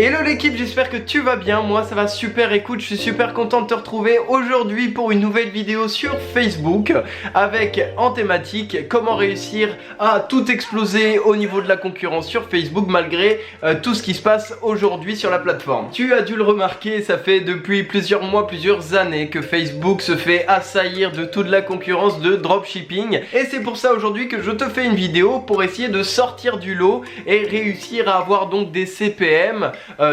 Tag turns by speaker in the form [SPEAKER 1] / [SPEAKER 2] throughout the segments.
[SPEAKER 1] Hello l'équipe, j'espère que tu vas bien, moi ça va super. Écoute, je suis super content de te retrouver aujourd'hui pour une nouvelle vidéo sur Facebook avec en thématique comment réussir à tout exploser au niveau de la concurrence sur Facebook malgré tout ce qui se passe aujourd'hui sur la plateforme. Tu as dû le remarquer, ça fait depuis plusieurs mois, plusieurs années que Facebook se fait assaillir de toute la concurrence de dropshipping et c'est pour ça aujourd'hui que je te fais une vidéo pour essayer de sortir du lot et réussir à avoir donc des CPM,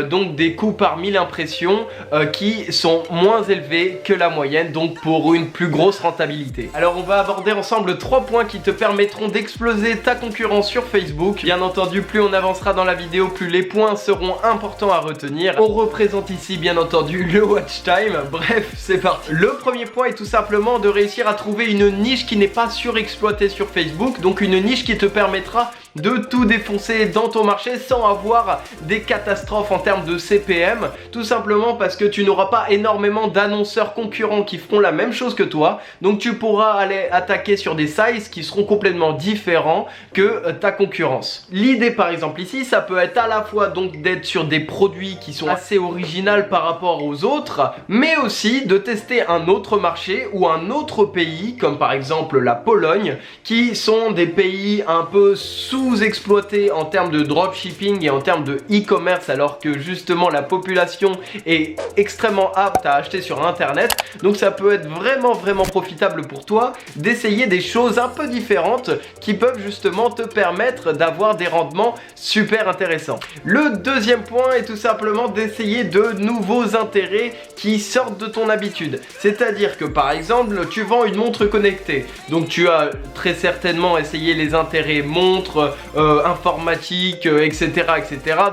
[SPEAKER 1] donc des coûts par 1000 impressions qui sont moins élevés que la moyenne, donc pour une plus grosse rentabilité. Alors on va aborder ensemble 3 points qui te permettront d'exploser ta concurrence sur Facebook. Bien entendu, plus on avancera dans la vidéo, plus les points seront importants à retenir. On représente ici bien entendu le watch time. Bref, c'est parti. Le premier point est tout simplement de réussir à trouver une niche qui n'est pas surexploitée sur Facebook, donc une niche qui te permettra de tout défoncer dans ton marché sans avoir des catastrophes en termes de CPM, tout simplement parce que tu n'auras pas énormément d'annonceurs concurrents qui feront la même chose que toi, donc tu pourras aller attaquer sur des sizes qui seront complètement différents que ta concurrence. L'idée par exemple ici, ça peut être à la fois donc d'être sur des produits qui sont assez originaux par rapport aux autres, mais aussi de tester un autre marché ou un autre pays, comme par exemple la Pologne, qui sont des pays un peu sous-exploités en termes de dropshipping et en termes de e-commerce, alors que justement la population est extrêmement apte à acheter sur internet. Donc ça peut être vraiment profitable pour toi d'essayer des choses un peu différentes qui peuvent justement te permettre d'avoir des rendements super intéressants. Le deuxième point est tout simplement d'essayer de nouveaux intérêts qui sortent de ton habitude. C'est-à-dire que par exemple tu vends une montre connectée, donc tu as très certainement essayé les intérêts montres, informatique, etc.,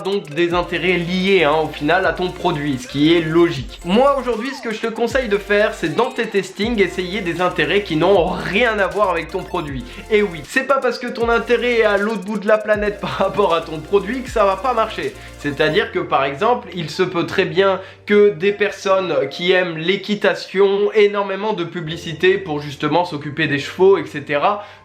[SPEAKER 1] donc des intérêts liés au final à ton produit, ce qui est logique. Moi aujourd'hui ce que je te conseille de faire, c'est dans tes testings essayer des intérêts qui n'ont rien à voir avec ton produit. Et oui, c'est pas parce que ton intérêt est à l'autre bout de la planète par rapport à ton produit que ça va pas marcher. C'est-à-dire que par exemple, il se peut très bien que des personnes qui aiment l'équitation, énormément de publicité pour justement s'occuper des chevaux, etc.,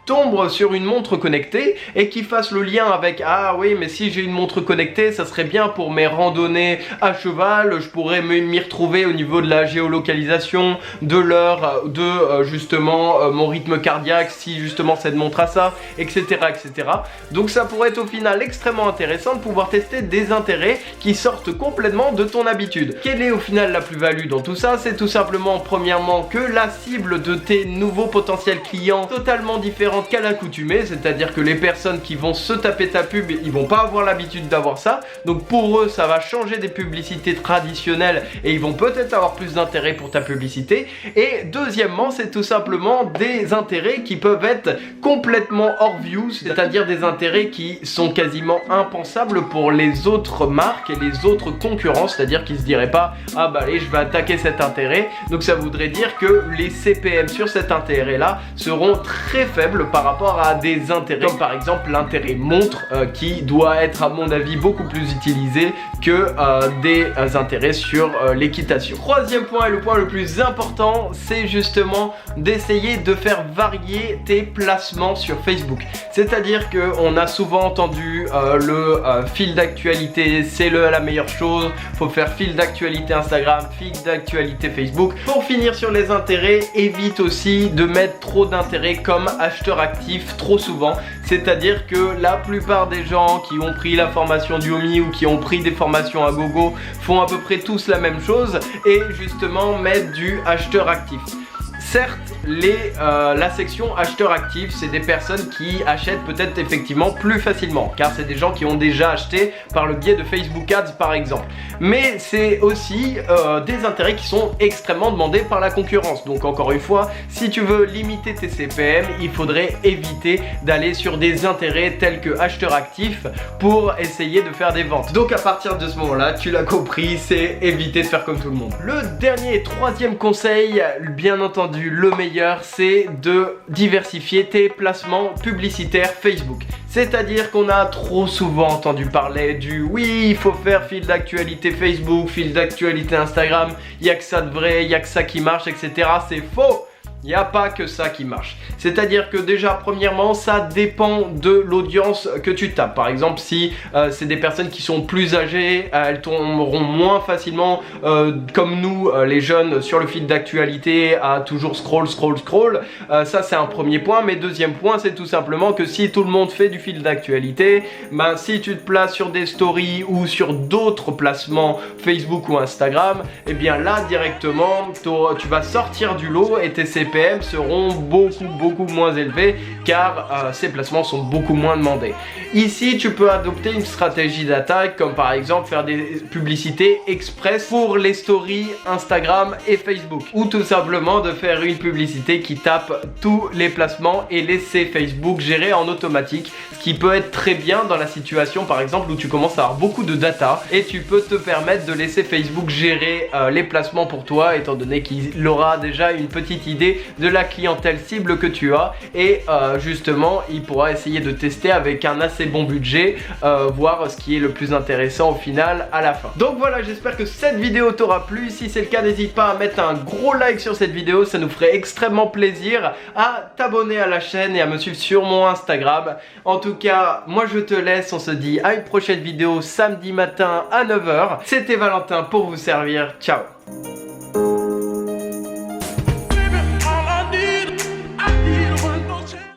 [SPEAKER 1] tombent sur une montre connectée et qui fassent le lien avec « Ah oui, mais si j'ai une montre connectée, ça serait bien pour mes randonnées à cheval, je pourrais m'y retrouver au niveau de la géolocalisation, de l'heure, de justement mon rythme cardiaque, si justement cette montre a ça, etc. etc. » Donc ça pourrait être au final extrêmement intéressant de pouvoir tester des intérêts qui sortent complètement de ton habitude. Quelle est au final la plus-value dans tout ça? C'est tout simplement premièrement que la cible de tes nouveaux potentiels clients totalement différents qu'à l'accoutumée, c'est-à-dire que les personnes qui vont se taper ta pub, ils vont pas avoir l'habitude d'avoir ça, donc pour eux ça va changer des publicités traditionnelles et ils vont peut-être avoir plus d'intérêt pour ta publicité. Et deuxièmement, c'est tout simplement des intérêts qui peuvent être complètement hors view, c'est-à-dire des intérêts qui sont quasiment impensables pour les autres marques et les autres concurrents, c'est-à-dire qu'ils se diraient pas ah bah allez je vais attaquer cet intérêt, donc ça voudrait dire que les CPM sur cet intérêt là seront très faibles par rapport à des intérêts comme par exemple l'intérêt montre qui doit être à mon avis beaucoup plus utilisé que des intérêts sur l'équitation. Troisième point et le point le plus important, c'est justement d'essayer de faire varier tes placements sur Facebook. C'est-à-dire qu'on a souvent entendu le fil d'actualité, c'est la meilleure chose, faut faire fil d'actualité Instagram, fil d'actualité Facebook. Pour finir sur les intérêts, évite aussi de mettre trop d'intérêts comme acheteur actif trop souvent, c'est-à-dire que la plupart des gens qui ont pris la formation Udemy ou qui ont pris des formations à gogo font à peu près tous la même chose et justement mettent du acheteur actif. Certes, la section acheteur actif, c'est des personnes qui achètent peut-être effectivement plus facilement, car c'est des gens qui ont déjà acheté par le biais de Facebook Ads par exemple. Mais c'est aussi des intérêts qui sont extrêmement demandés par la concurrence. Donc encore une fois, si tu veux limiter tes CPM, il faudrait éviter d'aller sur des intérêts tels que acheteur actif pour essayer de faire des ventes. Donc à partir de ce moment-là, tu l'as compris, c'est éviter de faire comme tout le monde. Le dernier et troisième conseil, bien entendu le meilleur, c'est de diversifier tes placements publicitaires Facebook. C'est-à-dire qu'on a trop souvent entendu parler du oui, il faut faire fil d'actualité Facebook, fil d'actualité Instagram, il n'y a que ça de vrai, il n'y a que ça qui marche, etc. C'est faux! il n'y a pas que ça qui marche. C'est-à-dire que déjà, premièrement, ça dépend de l'audience que tu tapes. Par exemple, si c'est des personnes qui sont plus âgées, elles tomberont moins facilement comme nous, les jeunes, sur le fil d'actualité à toujours scroll. Ça, c'est un premier point. Mais deuxième point, c'est tout simplement que si tout le monde fait du fil d'actualité, ben, si tu te places sur des stories ou sur d'autres placements Facebook ou Instagram, et bien là, directement, tu vas sortir du lot et tes CPM seront beaucoup moins élevés car ces placements sont beaucoup moins demandés. Ici, tu peux adopter une stratégie d'attaque comme par exemple faire des publicités express pour les stories Instagram et Facebook, ou tout simplement de faire une publicité qui tape tous les placements et laisser Facebook gérer en automatique, ce qui peut être très bien dans la situation par exemple où tu commences à avoir beaucoup de data et tu peux te permettre de laisser Facebook gérer les placements pour toi, étant donné qu'il aura déjà une petite idée de la clientèle cible que tu as et justement il pourra essayer de tester avec un assez bon budget, voir ce qui est le plus intéressant au final à la fin. Donc voilà, j'espère que cette vidéo t'aura plu. Si c'est le cas, n'hésite pas à mettre un gros like sur cette vidéo, ça nous ferait extrêmement plaisir, à t'abonner à la chaîne et à me suivre sur mon Instagram. En tout cas, moi je te laisse, on se dit à une prochaine vidéo samedi matin à 9 h. C'était Valentin pour vous servir, ciao.